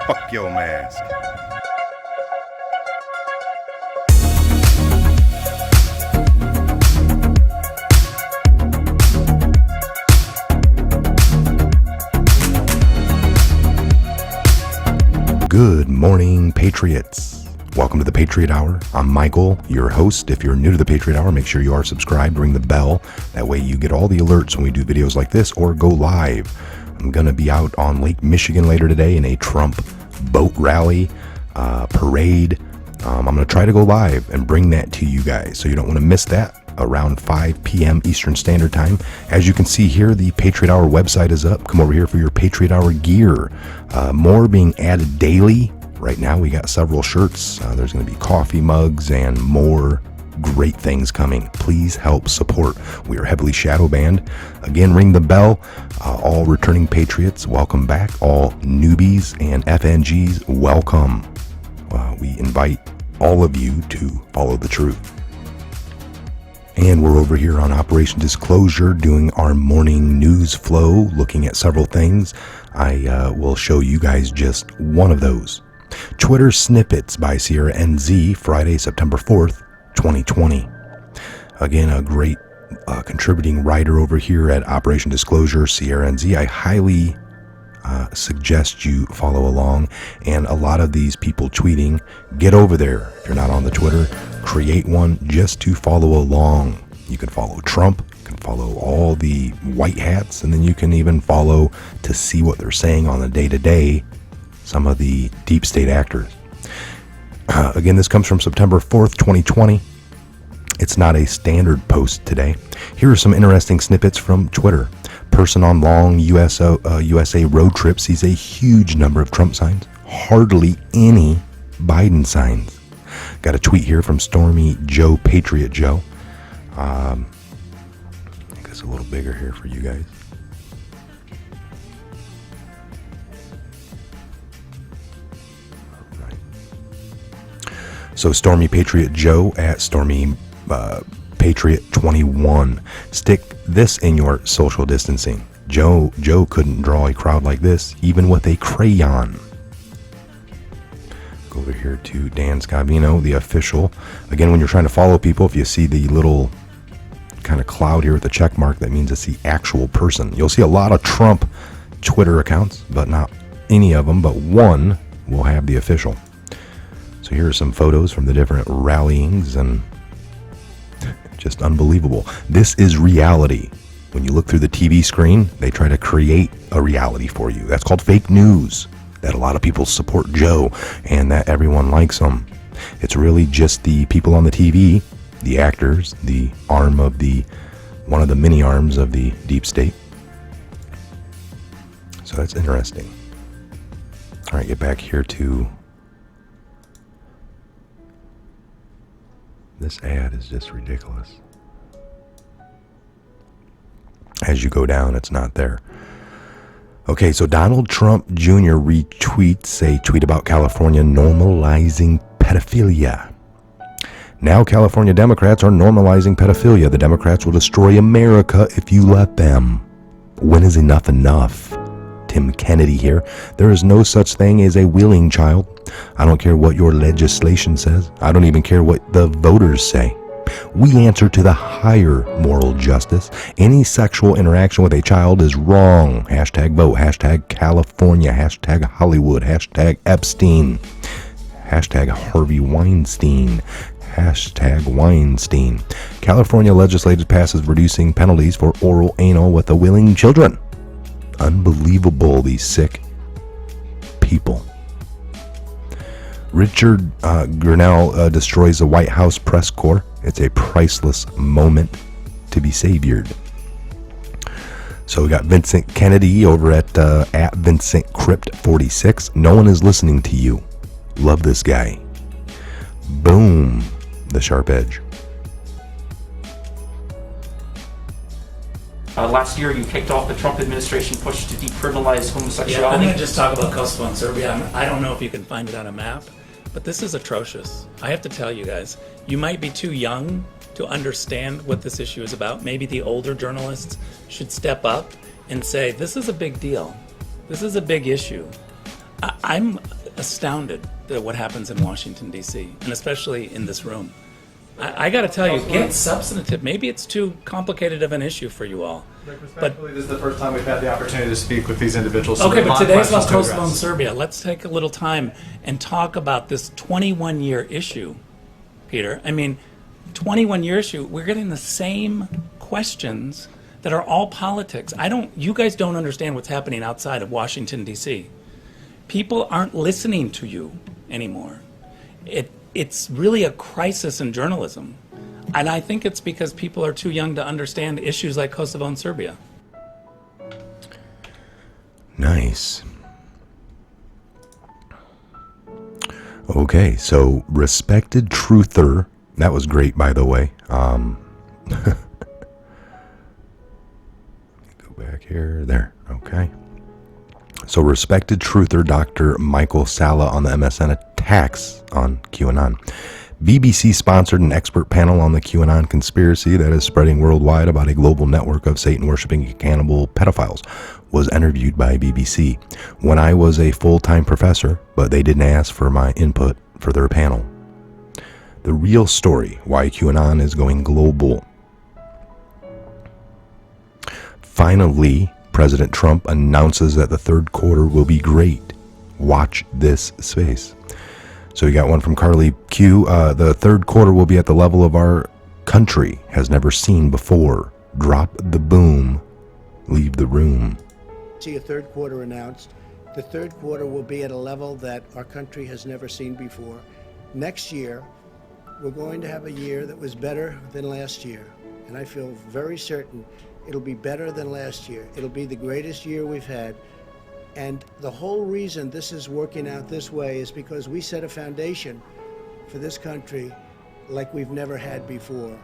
Fuck your mask. Good morning, Patriots. Welcome to the Patriot Hour. I'm Michael, your host. If you're new to the Patriot Hour, make sure you are subscribed, ring the bell. That way you get all the alerts when we do videos like this or go live. I'm going to be out on Lake Michigan later today in a Trump boat rally, parade. I'm going to try to go live and bring that to you guys, so you don't want to miss that around 5 p.m. Eastern Standard Time. As you can see here, the Patriot Hour website is up. Come over here for your Patriot Hour gear. More being added daily. Right now we got several shirts. There's going to be coffee mugs and more great things coming. Please help support. We are heavily shadow banned. Again, ring the bell. All returning Patriots, welcome back. All newbies and FNGs, welcome. We invite all of you to follow the truth. And we're over here on Operation Disclosure doing our morning news flow, looking at several things. I will show you guys just one of those. Twitter Snippets by Sierra NZ, Friday, September 4th, 2020. Again, a great contributing writer over here at Operation Disclosure, Sierra NZ. I highly suggest you follow along. And a lot of these people tweeting, get over there. If you're not on the Twitter, create one just to follow along. You can follow Trump, you can follow all the white hats, and then you can even follow to see what they're saying on the day-to-day, some of the deep state actors. Again, this comes from September 4th, 2020. It's not a standard post today. Here are some interesting snippets from Twitter. Person on long USA road trip sees a huge number of Trump signs, hardly any Biden signs. Got a tweet here from Stormy Joe, Patriot Joe. I think it's a little bigger here for you guys. All right. So Stormy Patriot Joe at Stormy Patriot 21. Stick this in your social distancing. Joe couldn't draw a crowd like this, even with a crayon. Go over here to Dan Scavino, the official. Again, when you're trying to follow people, if you see the little kind of cloud here with the check mark, that means it's the actual person. You'll see a lot of Trump Twitter accounts, but not any of them, but one will have the official. So here are some photos from the different rallyings, and just unbelievable. This is reality. When you look through the TV screen, they try to create a reality for you. That's called fake news. That a lot of people support Joe and that everyone likes him. It's really just the people on the TV, the actors, the arm of one of the many arms of the deep state. So that's interesting. All right, get back here to this ad is just ridiculous. As you go down, it's not there. Okay, so Donald Trump Jr. retweets a tweet about California normalizing pedophilia. Now California Democrats are normalizing pedophilia. The Democrats will destroy America if you let them. When is enough enough? Tim Kennedy here. There is no such thing as a willing child. I don't care what your legislation says. I don't even care what the voters say. We answer to the higher moral justice. Any sexual interaction with a child is wrong. Hashtag vote. Hashtag California. Hashtag Hollywood. Hashtag Epstein. Hashtag Harvey Weinstein. Hashtag Weinstein. California legislature passes reducing penalties for oral anal with the willing children. Unbelievable, these sick people. Richard Grenell destroys the White House press corps. It's a priceless moment to be saviored. So we got Vincent Kennedy over at Vincent Crypt 46. No one is listening to you. Love this guy. Boom, the sharp edge. Last year, you kicked off the Trump administration push to decriminalize homosexuality. Yeah, I'm going to just talk about Kosovo and Serbia. I don't know if you can find it on a map, but this is atrocious. I have to tell you guys, you might be too young to understand what this issue is about. Maybe the older journalists should step up and say, this is a big deal. This is a big issue. I'm astounded at what happens in Washington, D.C., and especially in this room. I got to tell you, get substantive. Maybe it's too complicated of an issue for you all. Rick, respectfully, this is the first time we've had the opportunity to speak with these individuals. Okay, but today's about questions to Kosovo and address. Serbia. Let's take a little time and talk about this 21-year issue, Peter. I mean, 21-year issue. We're getting the same questions that are all politics. You guys don't understand what's happening outside of Washington, D.C. People aren't listening to you anymore. It's really a crisis in journalism. And I think it's because people are too young to understand issues like Kosovo and Serbia. Nice. Okay, so respected truther. That was great, by the way. Go back here. There. Okay. So respected truther Dr. Michael Salla on the MSN attacks on QAnon. BBC sponsored an expert panel on the QAnon conspiracy that is spreading worldwide about a global network of Satan-worshipping cannibal pedophiles. Was interviewed by BBC when I was a full-time professor, but they didn't ask for my input for their panel. The real story, why QAnon is going global. Finally, President Trump announces that the third quarter will be great. Watch this space. So you got one from Carly Q. The third quarter will be at the level of our country has never seen before. Drop the boom. Leave the room. See a third quarter announced. The third quarter will be at a level that our country has never seen before. Next year, we're going to have a year that was better than last year. And I feel very certain it'll be better than last year. It'll be the greatest year we've had. And the whole reason this is working out this way is because we set a foundation for this country like we've never had before.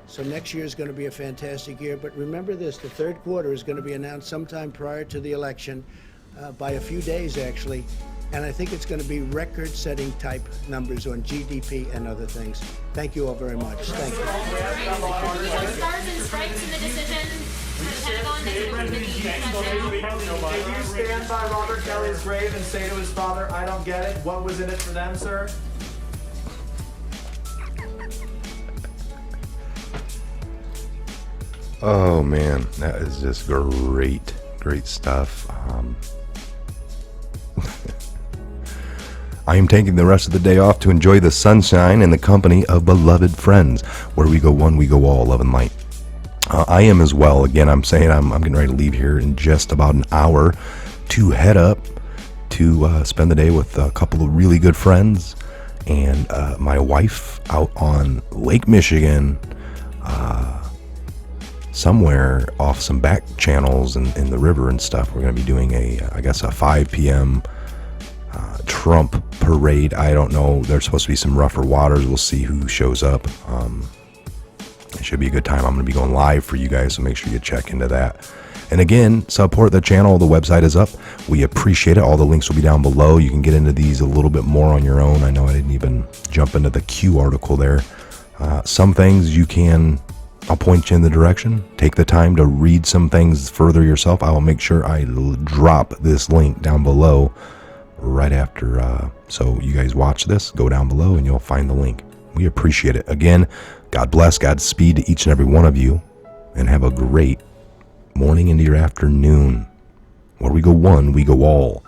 So next year is going to be a fantastic year. But remember this, the third quarter is going to be announced sometime prior to the election, by a few days actually. And I think it's going to be record-setting type numbers on GDP and other things. Thank you all very much. Thank you. Stars and stripes in the decision. Did you stand by Robert Kelly's grave and say to his father, I don't get it? What was in it for them, sir? Oh man, that is just great stuff. I am taking the rest of the day off to enjoy the sunshine and the company of beloved friends. Where we go one, we go all, love and light. I am as well. Again, I'm saying I'm getting ready to leave here in just about an hour to head up to spend the day with a couple of really good friends and my wife out on Lake Michigan, somewhere off some back channels in the river and stuff. We're going to be doing I guess a 5 p.m. Trump parade. I don't know. There's supposed to be some rougher waters. We'll see who shows up. It should be a good time. I'm going to be going live for you guys, so make sure you check into that. And again, support the channel. The website is up. We appreciate it. All the links will be down below. You can get into these a little bit more on your own. I know I didn't even jump into the Q article there. Some things I'll point you in the direction. Take the time to read some things further yourself. I will make sure I drop this link down below right after. So you guys watch this, go down below and you'll find the link. We appreciate it. Again, God bless, Godspeed to each and every one of you, and have a great morning into your afternoon. Where we go one, we go all.